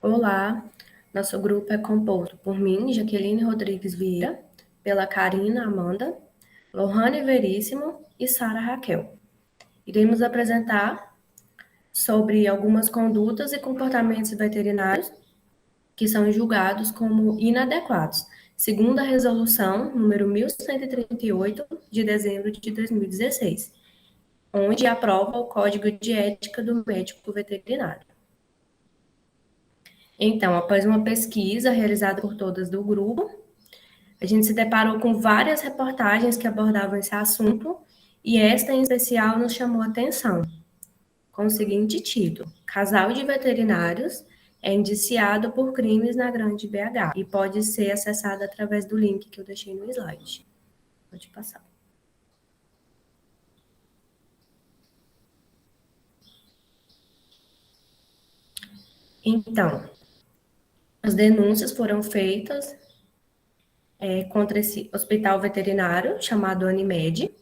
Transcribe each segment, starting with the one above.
Olá, nosso grupo é composto por mim, Jaqueline Rodrigues Vieira, pela Karina Amanda, Lohane Veríssimo e Sara Raquel. Iremos apresentar sobre algumas condutas e comportamentos veterinários que são julgados como inadequados, segundo a resolução número 1138 de dezembro de 2016, onde aprova o Código de Ética do Médico Veterinário. Então, após uma pesquisa realizada por todas do grupo, a gente se deparou com várias reportagens que abordavam esse assunto e esta em especial nos chamou a atenção, com o seguinte título: Casal de veterinários é indiciado por crimes na Grande BH e pode ser acessado através do link que eu deixei no slide. Pode passar. Então, as denúncias foram feitas contra esse hospital veterinário chamado Animed,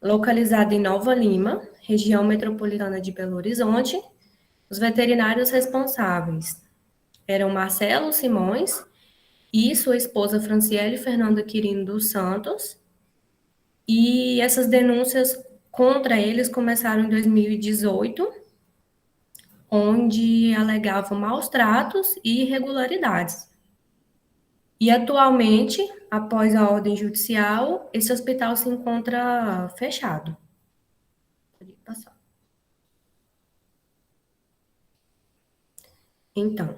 localizado em Nova Lima, região metropolitana de Belo Horizonte. Os veterinários responsáveis eram Marcelo Simões e sua esposa Franciele Fernanda Quirino dos Santos, e essas denúncias contra eles começaram em 2018, onde alegavam maus tratos e irregularidades. E atualmente, após a ordem judicial, esse hospital se encontra fechado. Pode passar. Então,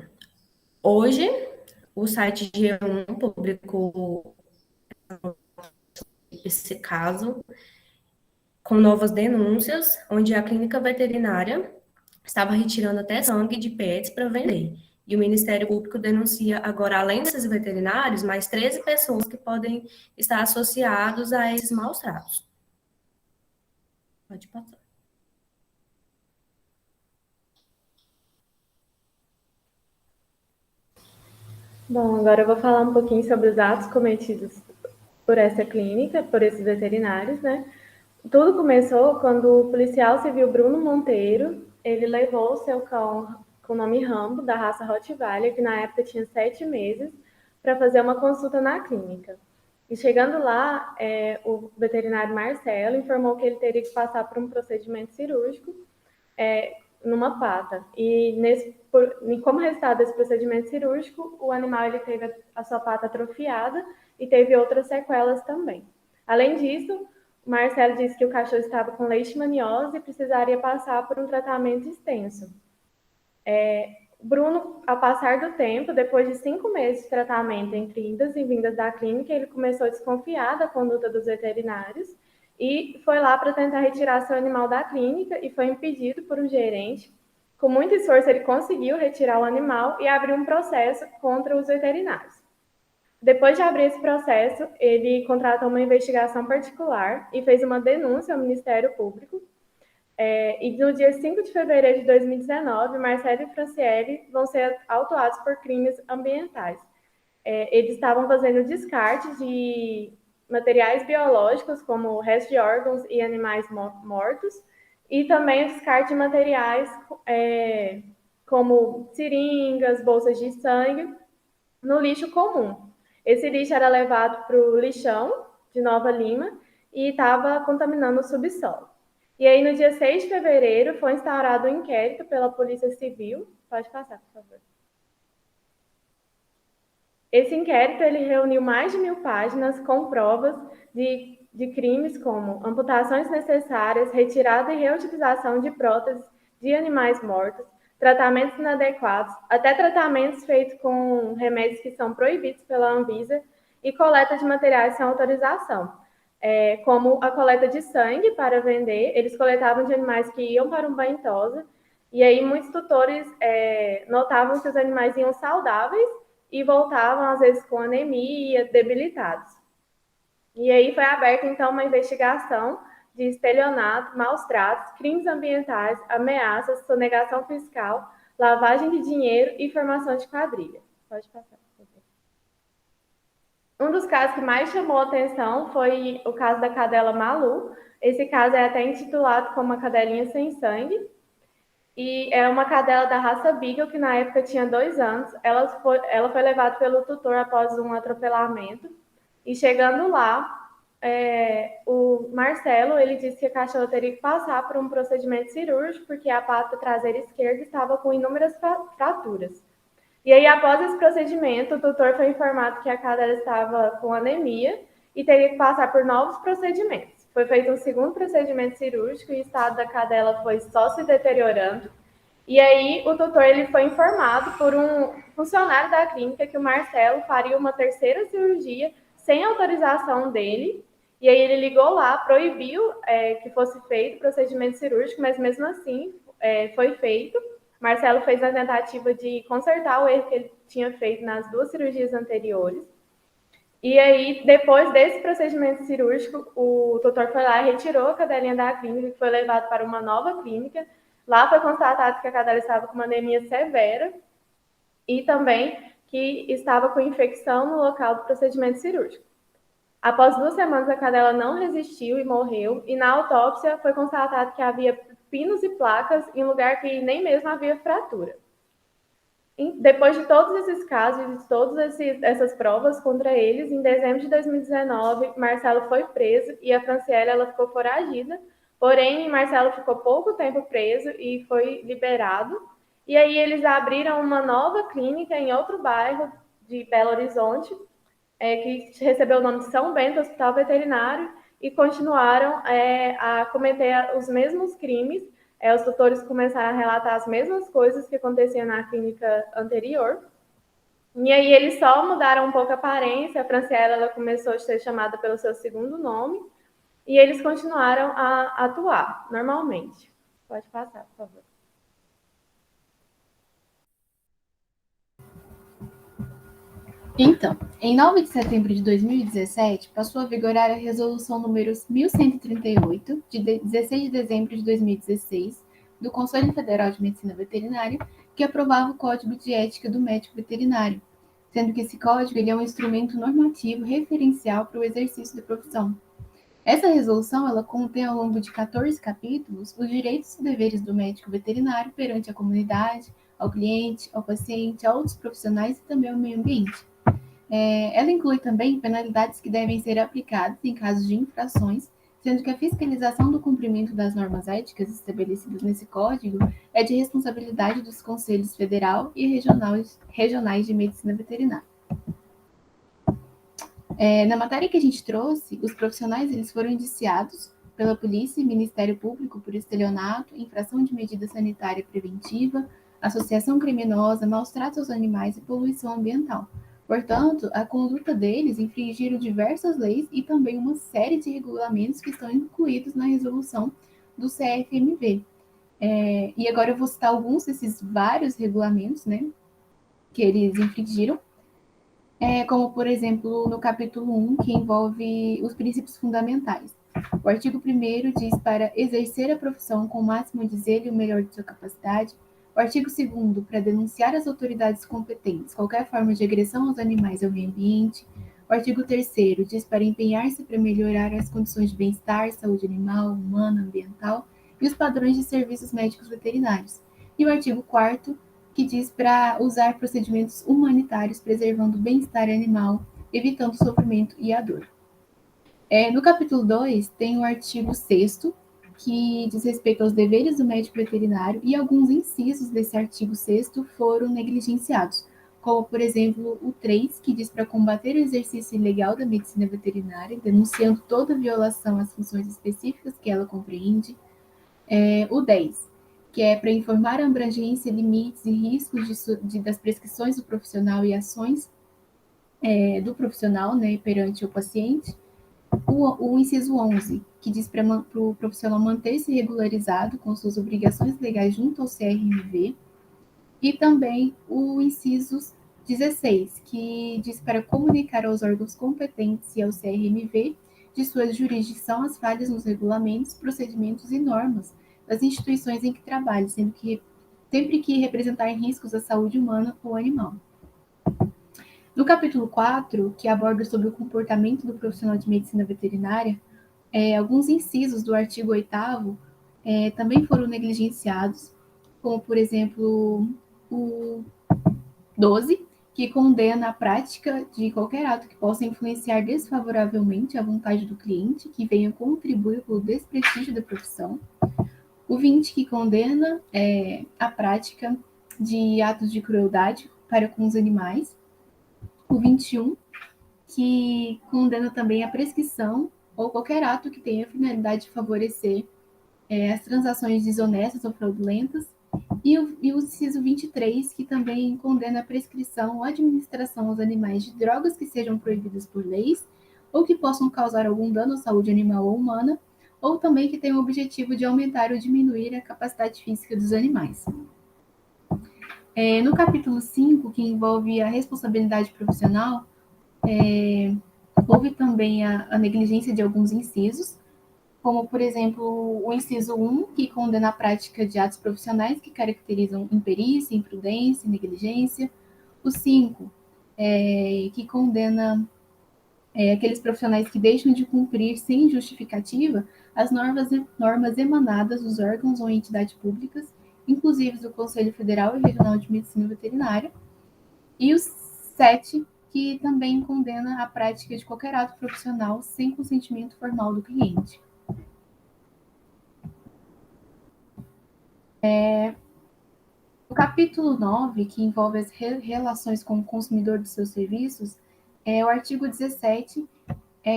hoje, o site G1 publicou esse caso com novas denúncias, onde a clínica veterinária estava retirando até sangue de pets para vender. E o Ministério Público denuncia agora, além desses veterinários, mais 13 pessoas que podem estar associados a esses maus tratos. Pode passar. Bom, agora eu vou falar um pouquinho sobre os atos cometidos por essa clínica, por esses veterinários, né? Tudo começou quando o policial civil Bruno Monteiro, ele levou o seu cão com o nome Rambo, da raça Rottweiler, que na época tinha 7 meses, para fazer uma consulta na clínica. E chegando lá, o veterinário Marcelo informou que ele teria que passar por um procedimento cirúrgico numa pata. E como resultado desse procedimento cirúrgico, o animal ele teve a sua pata atrofiada e teve outras sequelas também. Além disso, o Marcelo disse que o cachorro estava com leishmaniose e precisaria passar por um tratamento extenso. Bruno, ao passar do tempo, depois de 5 meses de tratamento entre idas e vindas da clínica, ele começou a desconfiar da conduta dos veterinários e foi lá para tentar retirar seu animal da clínica e foi impedido por um gerente. Com muito esforço, ele conseguiu retirar o animal e abriu um processo contra os veterinários. Depois de abrir esse processo, ele contratou uma investigação particular e fez uma denúncia ao Ministério Público. E no dia 5 de fevereiro de 2019, Marcelo e Franciele vão ser autuados por crimes ambientais. Eles estavam fazendo descarte de materiais biológicos, como restos de órgãos e animais mortos, e também o descarte de materiais como seringas, bolsas de sangue, no lixo comum. Esse lixo era levado para o lixão de Nova Lima e estava contaminando o subsolo. E aí, no dia 6 de fevereiro, foi instaurado um inquérito pela Polícia Civil. Pode passar, por favor. Esse inquérito ele reuniu mais de 1.000 páginas com provas de crimes como amputações necessárias, retirada e reutilização de próteses de animais mortos, tratamentos inadequados, até tratamentos feitos com remédios que são proibidos pela Anvisa e coleta de materiais sem autorização, como a coleta de sangue para vender. Eles coletavam de animais que iam para um banho-tosa, e aí muitos tutores notavam que os animais iam saudáveis e voltavam, às vezes, com anemia, debilitados. E aí foi aberta, então, uma investigação de estelionato, maus tratos, crimes ambientais, ameaças, sonegação fiscal, lavagem de dinheiro e formação de quadrilha. Pode passar. Um dos casos que mais chamou a atenção foi o caso da cadela Malu. Esse caso é até intitulado como a cadelinha sem sangue. E é uma cadela da raça Beagle, que na época tinha 2 anos. Ela foi levada pelo tutor após um atropelamento. E chegando lá, o Marcelo, ele disse que a cachorra teria que passar por um procedimento cirúrgico, porque a pata traseira esquerda estava com inúmeras fraturas. E aí, após esse procedimento, o tutor foi informado que a cadela estava com anemia e teria que passar por novos procedimentos. Foi feito um segundo procedimento cirúrgico e o estado da cadela foi só se deteriorando. E aí, o tutor ele foi informado por um funcionário da clínica que o Marcelo faria uma terceira cirurgia sem autorização dele. E aí, ele ligou lá, proibiu que fosse feito o procedimento cirúrgico, mas mesmo assim foi feito. Marcelo fez a tentativa de consertar o erro que ele tinha feito nas 2 cirurgias anteriores. E aí, depois desse procedimento cirúrgico, o doutor foi lá e retirou a cadelinha da clínica, que foi levado para uma nova clínica. Lá foi constatado que a cadela estava com uma anemia severa e também que estava com infecção no local do procedimento cirúrgico. Após 2 semanas, a cadela não resistiu e morreu, e na autópsia foi constatado que havia pinos e placas em lugar que nem mesmo havia fratura. Depois de todos esses casos e de todas essas provas contra eles, em dezembro de 2019, Marcelo foi preso e a Franciele ela ficou foragida. Porém, Marcelo ficou pouco tempo preso e foi liberado. E aí eles abriram uma nova clínica em outro bairro de Belo Horizonte, que recebeu o nome de São Bento Hospital Veterinário, e continuaram a cometer os mesmos crimes. Os doutores começaram a relatar as mesmas coisas que aconteciam na clínica anterior. E aí eles só mudaram um pouco a aparência. A Franciela ela começou a ser chamada pelo seu segundo nome e eles continuaram a atuar normalmente. Pode passar, por favor. Então, em 9 de setembro de 2017, passou a vigorar a Resolução número 1138, de 16 de dezembro de 2016, do Conselho Federal de Medicina Veterinária, que aprovava o Código de Ética do Médico Veterinário, sendo que esse código ele é um instrumento normativo referencial para o exercício da profissão. Essa resolução ela contém ao longo de 14 capítulos os direitos e deveres do médico veterinário perante a comunidade, ao cliente, ao paciente, a outros profissionais e também ao meio ambiente. Ela inclui também penalidades que devem ser aplicadas em casos de infrações, sendo que a fiscalização do cumprimento das normas éticas estabelecidas nesse código é de responsabilidade dos conselhos federal e regionais de medicina veterinária. Na matéria que a gente trouxe, os profissionais eles foram indiciados pela polícia e Ministério Público por estelionato, infração de medida sanitária preventiva, associação criminosa, maus tratos aos animais e poluição ambiental. Portanto, a conduta deles infringiram diversas leis e também uma série de regulamentos que estão incluídos na resolução do CFMV. E agora eu vou citar alguns desses vários regulamentos, né, que eles infringiram, como, por exemplo, no capítulo 1, que envolve os princípios fundamentais. O artigo 1º diz para exercer a profissão com o máximo de zelo e o melhor de sua capacidade. O artigo 2º, para denunciar às autoridades competentes qualquer forma de agressão aos animais e ao meio ambiente. O artigo 3º diz para empenhar-se para melhorar as condições de bem-estar, saúde animal, humana, ambiental e os padrões de serviços médicos veterinários. E o artigo 4º, que diz para usar procedimentos humanitários preservando o bem-estar animal, evitando o sofrimento e a dor. No capítulo 2, tem o artigo 6º, que diz respeito aos deveres do médico veterinário, e alguns incisos desse artigo 6º foram negligenciados, como, por exemplo, o 3, que diz para combater o exercício ilegal da medicina veterinária, denunciando toda violação às funções específicas que ela compreende. O 10, que é para informar a abrangência, limites e riscos das prescrições do profissional e ações do profissional, né, perante o paciente. O inciso 11, que diz para o profissional manter-se regularizado com suas obrigações legais junto ao CRMV. E também o inciso 16, que diz para comunicar aos órgãos competentes e ao CRMV de sua jurisdição as falhas nos regulamentos, procedimentos e normas das instituições em que trabalhe, sempre que representar riscos à saúde humana ou animal. No capítulo 4, que aborda sobre o comportamento do profissional de medicina veterinária, alguns incisos do artigo 8º também foram negligenciados, como, por exemplo, o 12, que condena a prática de qualquer ato que possa influenciar desfavoravelmente a vontade do cliente, que venha contribuir para o desprestígio da profissão. O 20, que condena a prática de atos de crueldade para com os animais. O 21, que condena também a prescrição ou qualquer ato que tenha a finalidade de favorecer as transações desonestas ou fraudulentas. E o inciso 23, que também condena a prescrição ou administração aos animais de drogas que sejam proibidas por leis ou que possam causar algum dano à saúde animal ou humana, ou também que tenham o objetivo de aumentar ou diminuir a capacidade física dos animais. No capítulo 5, que envolve a responsabilidade profissional, houve também a negligência de alguns incisos, como, por exemplo, o inciso 1, que condena a prática de atos profissionais que caracterizam imperícia, imprudência, negligência. O 5, que condena aqueles profissionais que deixam de cumprir sem justificativa as normas emanadas dos órgãos ou entidades públicas, inclusive do Conselho Federal e Regional de Medicina Veterinária. E o 7, que também condena a prática de qualquer ato profissional sem consentimento formal do cliente. O capítulo 9, que envolve as relações com o consumidor dos seus serviços, o artigo 17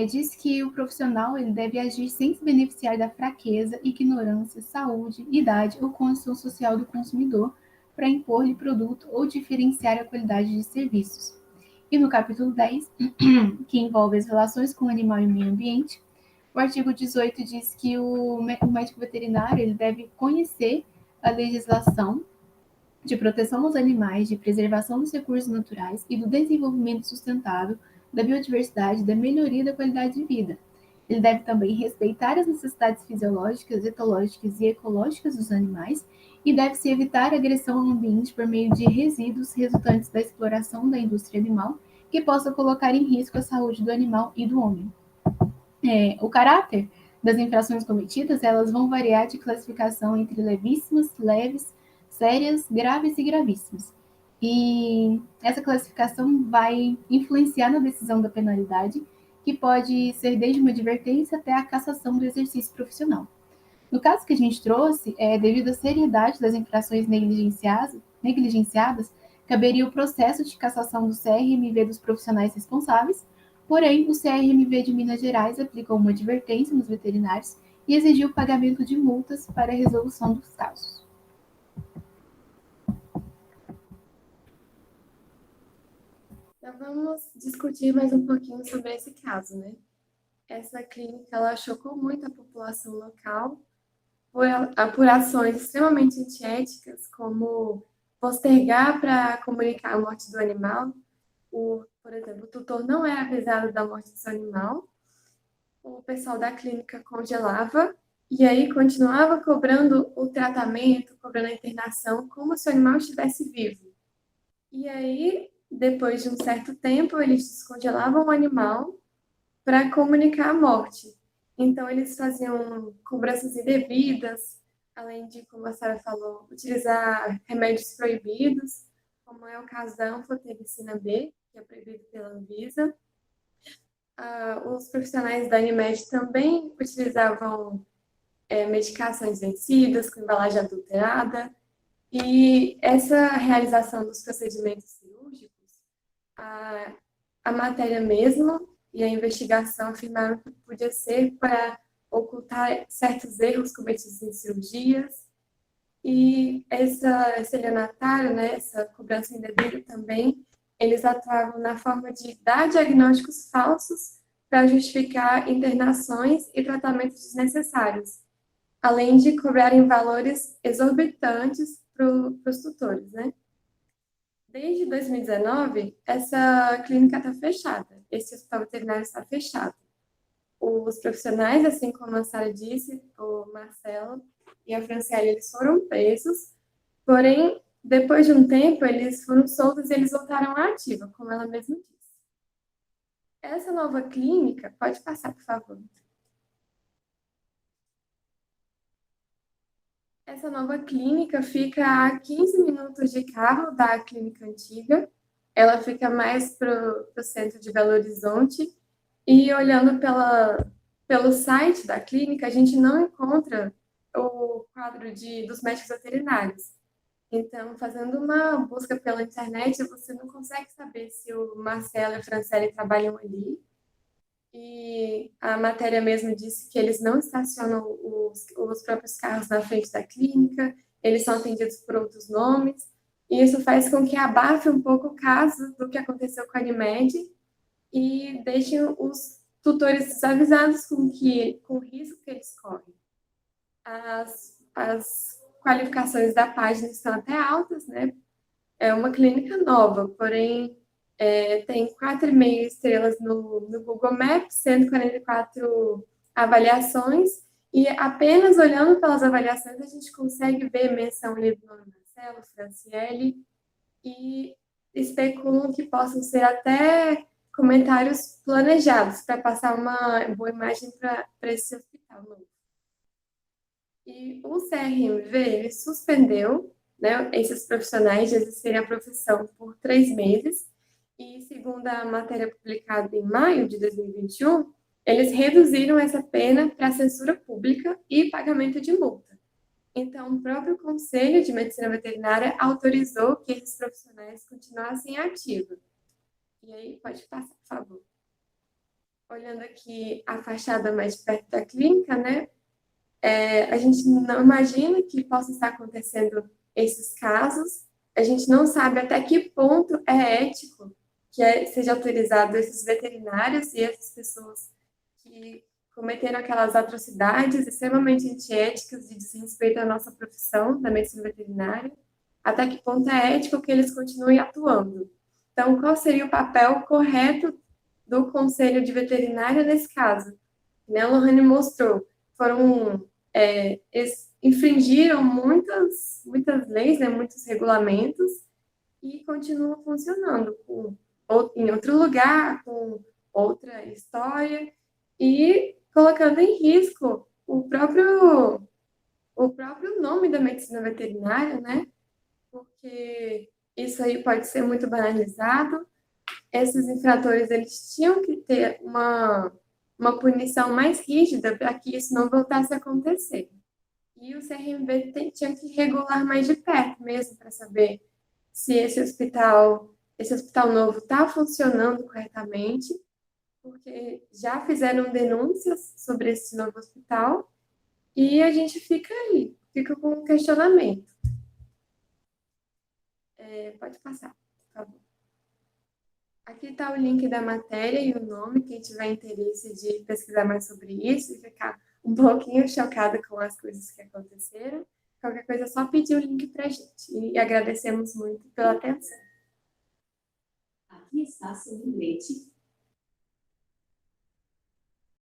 diz que o profissional ele deve agir sem se beneficiar da fraqueza, ignorância, saúde, idade ou condição social do consumidor para impor-lhe produto ou diferenciar a qualidade de serviços. E no capítulo 10, que envolve as relações com o animal e o meio ambiente, o artigo 18 diz que o médico veterinário ele deve conhecer a legislação de proteção aos animais, de preservação dos recursos naturais e do desenvolvimento sustentável, da biodiversidade, da melhoria da qualidade de vida. Ele deve também respeitar as necessidades fisiológicas, etológicas e ecológicas dos animais e deve-se evitar agressão ao ambiente por meio de resíduos resultantes da exploração da indústria animal que possa colocar em risco a saúde do animal e do homem. O caráter das infrações cometidas, elas vão variar de classificação entre levíssimas, leves, sérias, graves e gravíssimas. E essa classificação vai influenciar na decisão da penalidade, que pode ser desde uma advertência até a cassação do exercício profissional. No caso que a gente trouxe, devido à seriedade das infrações negligenciadas, caberia o processo de cassação do CRMV dos profissionais responsáveis. Porém, o CRMV de Minas Gerais aplicou uma advertência nos veterinários e exigiu o pagamento de multas para a resolução dos casos. Então, vamos discutir mais um pouquinho sobre esse caso, né? Essa clínica, ela chocou muito a população local por ações extremamente antiéticas, como postergar para comunicar a morte do animal. Por exemplo, o tutor não era avisado da morte do seu animal, o pessoal da clínica congelava e aí continuava cobrando o tratamento, cobrando a internação, como se o animal estivesse vivo. E aí, depois de um certo tempo, eles descongelavam o animal para comunicar a morte. Então, eles faziam cobranças indevidas, além de, como a Sara falou, utilizar remédios proibidos, como é o caso da anfotericina B, que é proibido pela Anvisa. Os profissionais da Animed também utilizavam medicações vencidas, com embalagem adulterada, e essa realização dos procedimentos cirúrgicos, a matéria mesmo e a investigação afirmaram que podia ser para ocultar certos erros cometidos em cirurgias, e esse estelionatário, né, essa cobrança indevida também, eles atuavam na forma de dar diagnósticos falsos para justificar internações e tratamentos desnecessários, além de cobrarem valores exorbitantes para os tutores, né? Desde 2019, essa clínica está fechada, esse hospital veterinário está fechado. Os profissionais, assim como a Sara disse, o Marcelo e a Franciele, eles foram presos, porém, depois de um tempo, eles foram soltos e eles voltaram à ativa, como ela mesma disse. Essa nova clínica, pode passar, por favor. Essa nova clínica fica a 15 minutos de carro da clínica antiga. Ela fica mais para o centro de Belo Horizonte. E olhando pelo site da clínica, a gente não encontra o quadro dos médicos veterinários. Então, fazendo uma busca pela internet, você não consegue saber se o Marcelo e a Franciele trabalham ali. E a matéria mesmo disse que eles não estacionam os próprios carros na frente da clínica, eles são atendidos por outros nomes. E isso faz com que abafe um pouco o caso do que aconteceu com a Unimed e deixem os tutores desavisados com o risco que eles correm. As qualificações da página estão até altas, né? É uma clínica nova, porém tem 4,5 estrelas no Google Maps, 144 avaliações, e apenas olhando pelas avaliações a gente consegue ver menção ali do nome Marcelo, Franciele, e especulam que possam ser até comentários planejados para passar uma boa imagem para esse hospital novo. E o CRMV, ele suspendeu, né, esses profissionais de exercerem a profissão por 3 meses, e segundo a matéria publicada em maio de 2021, eles reduziram essa pena para censura pública e pagamento de multa. Então, o próprio Conselho de Medicina Veterinária autorizou que esses profissionais continuassem ativos. E aí, pode passar, por favor. Olhando aqui a fachada mais perto da clínica, né? A gente não imagina que possa estar acontecendo esses casos. A gente não sabe até que ponto é ético que seja autorizado esses veterinários e essas pessoas que cometeram aquelas atrocidades extremamente antiéticas de desrespeito à nossa profissão da medicina veterinária, até que ponto é ético que eles continuem atuando. Então, qual seria o papel correto do Conselho de Veterinária nesse caso? Né, a Lohane mostrou, eles infringiram muitas leis, né, muitos regulamentos, e continuam funcionando em outro lugar, com outra história, e colocando em risco o próprio nome da medicina veterinária, né? Porque isso aí pode ser muito banalizado. Esses infratores, eles tinham que ter uma punição mais rígida para que isso não voltasse a acontecer. E o CRMV tinha que regular mais de perto mesmo para saber se esse hospital novo está funcionando corretamente, porque já fizeram denúncias sobre esse novo hospital e a gente fica com um questionamento. Pode passar, por favor. Aqui está o link da matéria e o nome, quem tiver interesse de pesquisar mais sobre isso e ficar um pouquinho chocada com as coisas que aconteceram. Qualquer coisa é só pedir o link para a gente. E agradecemos muito pela atenção. Aqui está seu lembrete